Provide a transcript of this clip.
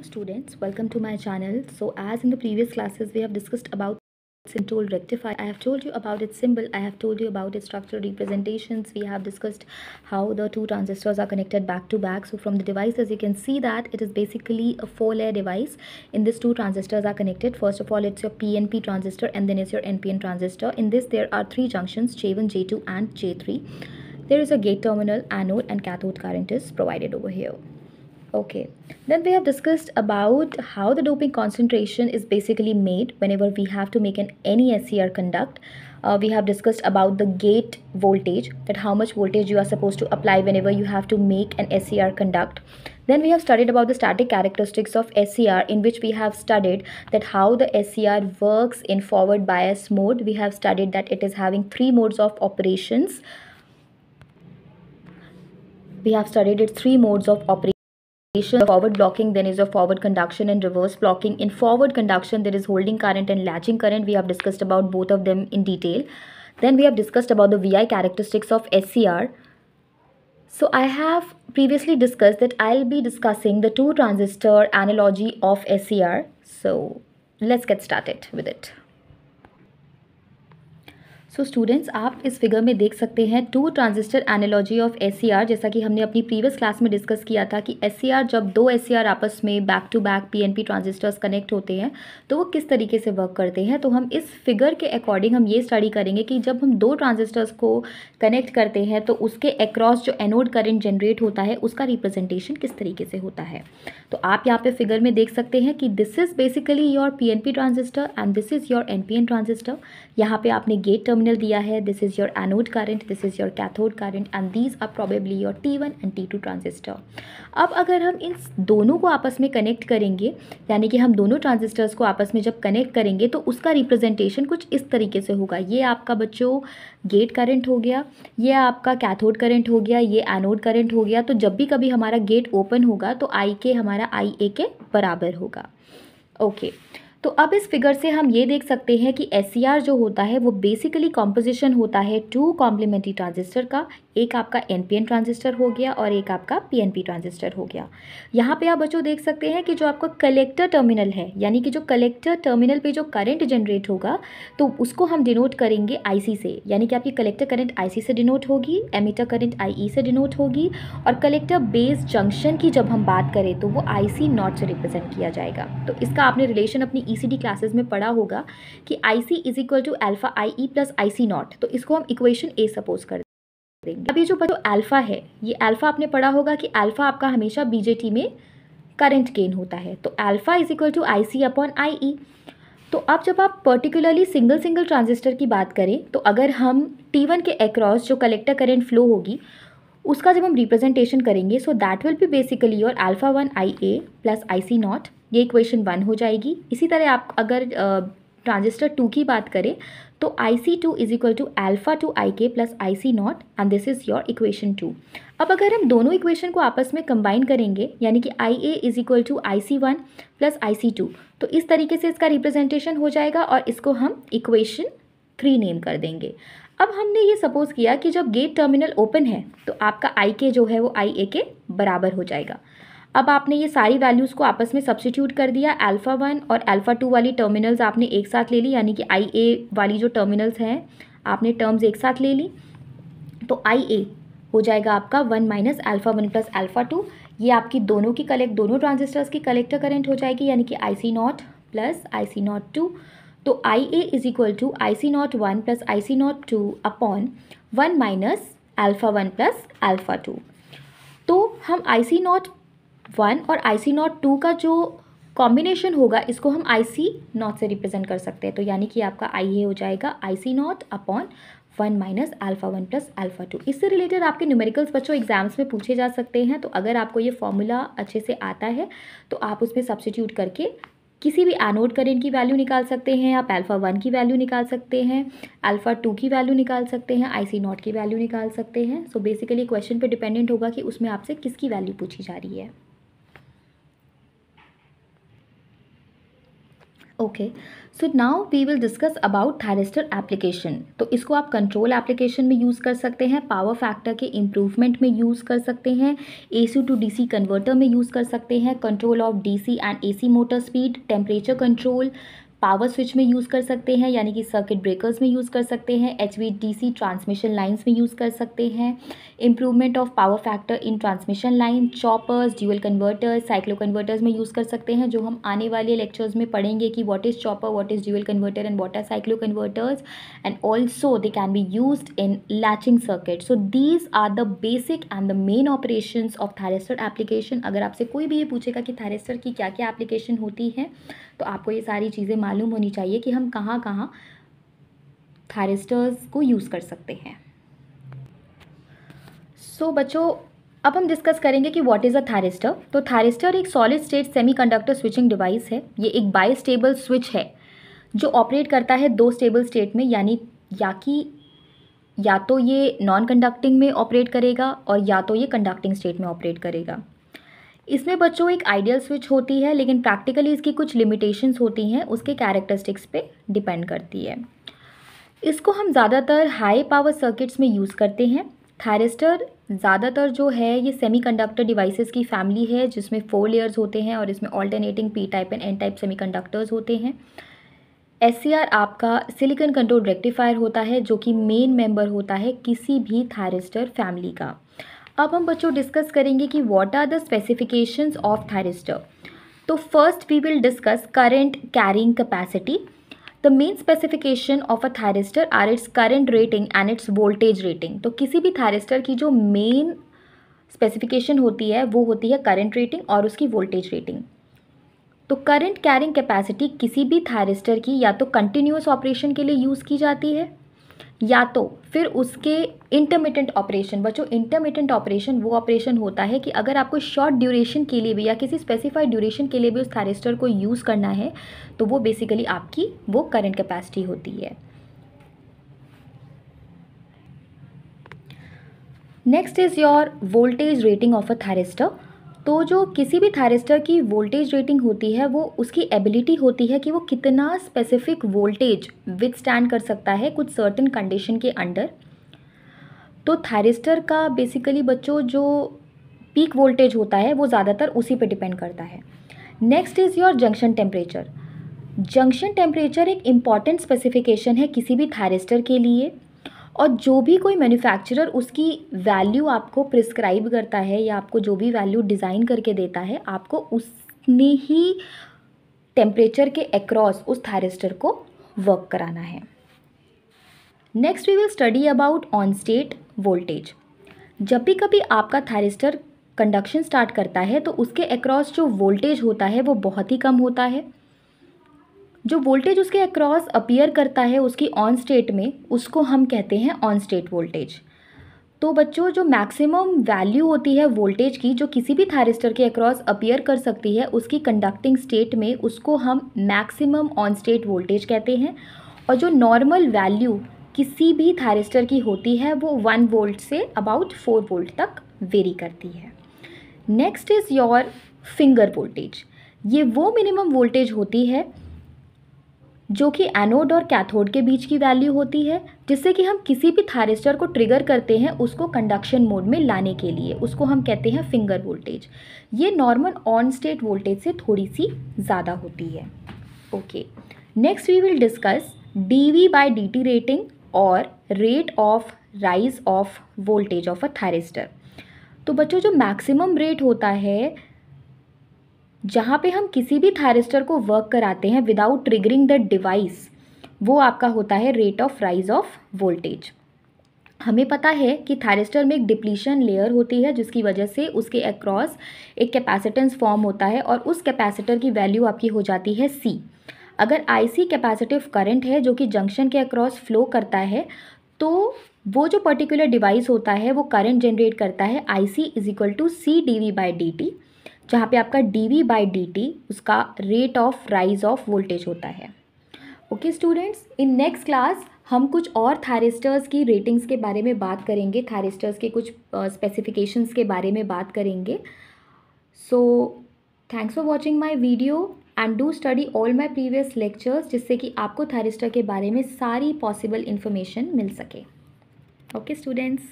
Students, welcome to my channel. So as in the previous classes we have discussed about tool rectifier. I have told you about its symbol, I have told you about its structural representations, we have discussed how the two transistors are connected back to back. So from the devices you can see that it is basically a 4-layer device. In this, two transistors are connected. First of all, it's your PNP transistor and then it's your NPN transistor. In this there are three junctions, J1, J2 and J3. There is a gate terminal, anode and cathode current is provided over here. Okay, then we have discussed about how the doping concentration is basically made whenever we have to make any SCR conduct. We have discussed about the gate voltage, that how much voltage you are supposed to apply whenever you have to make an SCR conduct. Then we have studied about the static characteristics of SCR, in which we have studied that how the SCR works in forward bias mode. We have studied that it is having three modes of operations. We have studied its three modes of operation. Forward blocking, then is a forward conduction and reverse blocking. In forward conduction there is holding current and latching current. We have discussed about both of them in detail. Then we have discussed about the VI characteristics of SCR. So I have previously discussed that I'll be discussing the two transistor analogy of SCR. So let's get started with it. So students, आप इस figure में देख सकते हैं two transistor analogy of SCR. जैसा कि हमने अपनी प्रीवियस क्लास में डिस्कस किया था कि SCR, जब दो SCR आपस में back to back PNP transistors connect होते हैं तो वो किस तरीके से वर्क करते हैं. तो हम इस फिगर के अकॉर्डिंग हम ये स्टडी करेंगे कि जब हम दो ट्रांजिस्टर्स को कनेक्ट करते हैं तो उसके अक्रॉस जो एनोड करंट जनरेट होता है उसका रिप्रेजेंटेशन किस तरीके से होता है. तो आप यहाँ पे फिगर में देख सकते हैं कि this is basically your PNP transistor and this is your NPN transistor. यहाँ पे आपने गेट टर्मिनल दिया है. This is your anode current, this is your cathode current and these are probably your T1 and T2 transistor. अब अगर हम इन दोनों को आपस में कनेक्ट करेंगे, यानी कि हम दोनों ट्रांजिस्टर्स को आपस में जब कनेक्ट करेंगे तो उसका रिप्रेजेंटेशन कुछ इस तरीके से होगा. ये आपका बच्चों गेट करंट हो गया, ये आपका कैथोड करंट हो गया, ये एनोड करंट हो गया. तो जब भी कभी हमारा गेट ओपन होगा तो आई के हमारा IA के बराबर होगा. ओके, तो अब इस फिगर से हम ये देख सकते हैं कि SCR जो होता है वो बेसिकली कॉम्पोजिशन होता है टू कॉम्प्लीमेंट्री ट्रांजिस्टर का. एक आपका NPN ट्रांजिस्टर हो गया और एक आपका PNP ट्रांजिस्टर हो गया. यहाँ पे आप बच्चों देख सकते हैं कि जो आपका कलेक्टर टर्मिनल है, यानी कि जो कलेक्टर टर्मिनल पे जो करंट जनरेट होगा तो उसको हम डिनोट करेंगे IC से. यानी कि आपकी कलेक्टर करंट IC से डिनोट होगी, एमिटर करंट IE से डिनोट होगी और कलेक्टर बेस जंक्शन की जब हम बात करें तो वो IC0 से रिप्रेजेंट किया जाएगा. तो इसका आपने रिलेशन अपनी ECD क्लासेस में पढ़ा होगा कि IC is equal to alpha IE plus IC0. तो इसको हम इक्वेशन A सपोज कर देंगे. अब ये जो अल्फा है, ये अल्फा आपने पढ़ा होगा कि अल्फा आपका हमेशा BJT में करंट गेन होता है. तो alpha is equal to IC upon IE. तो अब जब आप पर्टिकुलरली सिंगल ट्रांजिस्टर की बात करें तो अगर हम T1 के अक्रॉस जो कलेक्टर करंट फ्लो होगी उसका जब हम रिप्रेजेंटेशन करेंगे so that will be basically your alpha 1 IA plus IC0. ये इक्वेशन 1 हो जाएगी. इसी तरह आप अगर ट्रांजिस्टर 2 की बात करें तो IC2 is equal to alpha 2 IK plus IC0 and this is your equation 2. अब अगर हम दोनों इक्वेशन को आपस में कंबाइन करेंगे, यानी कि IA is equal to IC1 plus IC2, तो इस तरीके से इसका रिप्रेजेंटेशन हो जाएगा और इसको हम इक्वेशन 3 नेम कर देंगे. अब हमने ये सपोज किया कि जब गेट टर्मिनल ओपन है तो आपका IK जो है वो IA के बराबर हो जाएगा. अब आपने ये सारी वैल्यूज़ को आपस में सब्स्टिट्यूट कर दिया. अल्फ़ा 1 और अल्फ़ा 2 वाली टर्मिनल्स आपने एक साथ ले ली, यानी कि IA वाली जो टर्मिनल्स हैं आपने टर्म्स एक साथ ले ली. तो IA हो जाएगा आपका 1 माइनस अल्फ़ा 1 प्लस अल्फ़ा 2. ये आपकी दोनों ट्रांजिस्टर्स की कलेक्टर करंट हो जाएगी, यानी कि IC0 प्लस IC0 2. तो IA is equal to IC0 1 plus IC0 2 upon 1 minus alpha 1 plus alpha 2. तो हम IC0 1 और IC0 2 का जो कॉम्बिनेशन होगा इसको हम IC0 से रिप्रेजेंट कर सकते हैं. तो यानी कि आपका IA हो जाएगा IC0 upon 1 minus alpha 1 plus alpha 2. इससे रिलेटेड आपके न्यूमेरिकल्स बच्चों एग्जाम्स में पूछे जा सकते हैं. तो अगर आपको ये फॉर्मूला अच्छे से आता है तो आप उसमें सब्स्टिट्यूट करके किसी भी एनोड करंट की वैल्यू निकाल सकते हैं. आप अल्फ़ा 1 की वैल्यू निकाल सकते हैं, अल्फ़ा 2 की वैल्यू निकाल सकते हैं, IC0 की वैल्यू निकाल सकते हैं. सो बेसिकली क्वेश्चन पे डिपेंडेंट होगा कि उसमें आपसे किसकी वैल्यू पूछी जा रही है. Okay, so now we will discuss about thyristor application. तो इसको आप कंट्रोल एप्लीकेशन में यूज़ कर सकते हैं, पावर फैक्टर के इम्प्रूवमेंट में यूज़ कर सकते हैं, AC टू DC कन्वर्टर में यूज़ कर सकते हैं, control of DC and AC motor speed, temperature control, power switch में यूज़ कर सकते हैं यानी कि सर्किट ब्रेकर्स में यूज़ कर सकते हैं, HVDC ट्रांसमिशन लाइंस में यूज़ कर सकते हैं, improvement of power factor in transmission line, choppers, dual converters, cyclo converters में यूज़ कर सकते हैं, जो हम आने वाले लेक्चर्स में पढ़ेंगे कि what is chopper, what is dual converter and what are cyclo converters, and also they can be used in latching circuit. So these are the basic and the main operations of thyristor application. अगर आपसे कोई भी ये पूछेगा कि thyristor की क्या क्या एप्लीकेशन होती है, तो आपको ये सारी चीज़ें मालूम होनी चाहिए कि हम कहाँ कहाँ थायरिस्टर्स को यूज़ कर सकते हैं। सो बच्चों, अब हम डिस्कस करेंगे कि व्हाट इज़ अ थायरिस्टर। तो थायरिस्टर एक solid state semiconductor switching device है। ये एक बाइस्टेबल स्विच है जो ऑपरेट करता है दो स्टेबल स्टेट में, यानी या तो ये नॉन कंडक्टिंग में ऑपरेट करेगा और या तो ये कंडक्टिंग स्टेट में ऑपरेट करेगा। इसमें बच्चों एक आइडियल स्विच होती है, लेकिन प्रैक्टिकली इसकी कुछ लिमिटेशंस होती हैं, उसके कैरेक्टरिस्टिक्स पे डिपेंड करती है। इसको हम ज़्यादातर हाई पावर सर्किट्स में यूज़ करते हैं। थायरिस्टर ज़्यादातर जो है ये सेमीकंडक्टर डिवाइसेस की फैमिली है, जिसमें 4 लेयर्स होते हैं और इसमें alternating P type and N type semiconductors होते हैं। SCR आपका सिलिकॉन कंट्रोल रेक्टिफायर होता है, जो कि मेन मेंबर होता है किसी भी थायरिस्टर फैमिली का। अब हम बच्चों डिस्कस करेंगे कि what are the specifications of thyristor. तो first we will discuss current carrying capacity. The main specification of a thyristor are its current rating and its voltage rating. तो किसी भी थायरिस्टर की जो मेन स्पेसिफिकेशन होती है वो होती है करंट रेटिंग और उसकी वोल्टेज रेटिंग। तो करंट कैरिंग कैपेसिटी किसी भी थायरिस्टर की या तो कंटिन्यूअस ऑपरेशन के लिए यूज़ की जाती है या तो फिर उसके इंटरमिटेंट ऑपरेशन। बच्चों, इंटरमिटेंट ऑपरेशन वो ऑपरेशन होता है कि अगर आपको शॉर्ट ड्यूरेशन के लिए भी या किसी स्पेसिफाइड ड्यूरेशन के लिए भी उस थायरिस्टर को यूज़ करना है, तो वो बेसिकली आपकी वो करंट कैपेसिटी होती है। Next is your voltage rating of a thyristor. तो जो किसी भी थायरिस्टर की वोल्टेज रेटिंग होती है वो उसकी एबिलिटी होती है कि वो कितना स्पेसिफिक वोल्टेज विथस्टैंड कर सकता है कुछ सर्टेन कंडीशन के अंडर। तो थायरिस्टर का बेसिकली बच्चों जो पीक वोल्टेज होता है वो ज़्यादातर उसी पे डिपेंड करता है। Next is your junction temperature. Junction temperature एक इम्पॉर्टेंट स्पेसिफिकेशन है किसी भी थायरिस्टर के लिए, और जो भी कोई मैन्युफैक्चरर उसकी वैल्यू आपको प्रिस्क्राइब करता है या आपको जो भी वैल्यू डिज़ाइन करके देता है, आपको उसने ही टेम्परेचर के अक्रॉस उस थायरिस्टर को वर्क कराना है। Next we will study about on state voltage. जब भी कभी आपका थायरिस्टर कंडक्शन स्टार्ट करता है तो उसके अक्रॉस जो वोल्टेज होता है वो बहुत ही कम होता है। जो वोल्टेज उसके अक्रॉस अपीयर करता है उसकी ऑन स्टेट में, उसको हम कहते हैं ऑन स्टेट वोल्टेज। तो बच्चों, जो मैक्सिमम वैल्यू होती है वोल्टेज की जो किसी भी थायरिस्टर के अक्रॉस अपीयर कर सकती है उसकी कंडक्टिंग स्टेट में, उसको हम मैक्सिमम ऑन स्टेट वोल्टेज कहते हैं। और जो नॉर्मल वैल्यू किसी भी थायरिस्टर की होती है वो 1 वोल्ट से अबाउट 4 वोल्ट तक वेरी करती है। Next is your finger voltage. ये वो मिनिमम वोल्टेज होती है जो कि एनोड और कैथोड के बीच की वैल्यू होती है, जिससे कि हम किसी भी थायरिस्टर को ट्रिगर करते हैं उसको कंडक्शन मोड में लाने के लिए, उसको हम कहते हैं फिंगर वोल्टेज। ये नॉर्मल ऑन स्टेट वोल्टेज से थोड़ी सी ज़्यादा होती है। Okay, next we will discuss dV/dt rating और rate of rise of voltage of a thyristor. तो बच्चों, जो मैक्सिमम रेट होता है जहाँ पे हम किसी भी थायरिस्टर को वर्क कराते हैं विदाउट ट्रिगरिंग द डिवाइस, वो आपका होता है rate of rise of voltage. हमें पता है कि थायरिस्टर में एक डिप्लीशन लेयर होती है जिसकी वजह से उसके अक्रॉस एक कैपेसिटेंस फॉर्म होता है और उस कैपेसिटर की वैल्यू आपकी हो जाती है C। अगर IC कैपेसिटिव करंट है जो कि जंक्शन के अक्रॉस फ्लो करता है, तो वो जो पर्टिकुलर डिवाइस होता है वो करंट जनरेट करता है IC = C dV/dt, जहाँ पे आपका dV/dt उसका rate of rise of voltage होता है। Okay students, in next class हम कुछ और थायरिस्टर्स की रेटिंग्स के बारे में बात करेंगे, थायरिस्टर्स के कुछ स्पेसिफिकेशंस के बारे में बात करेंगे। So thanks for watching my video and do study all my previous lectures, जिससे कि आपको थायरिस्टर के बारे में सारी पॉसिबल इन्फॉर्मेशन मिल सके। Okay students.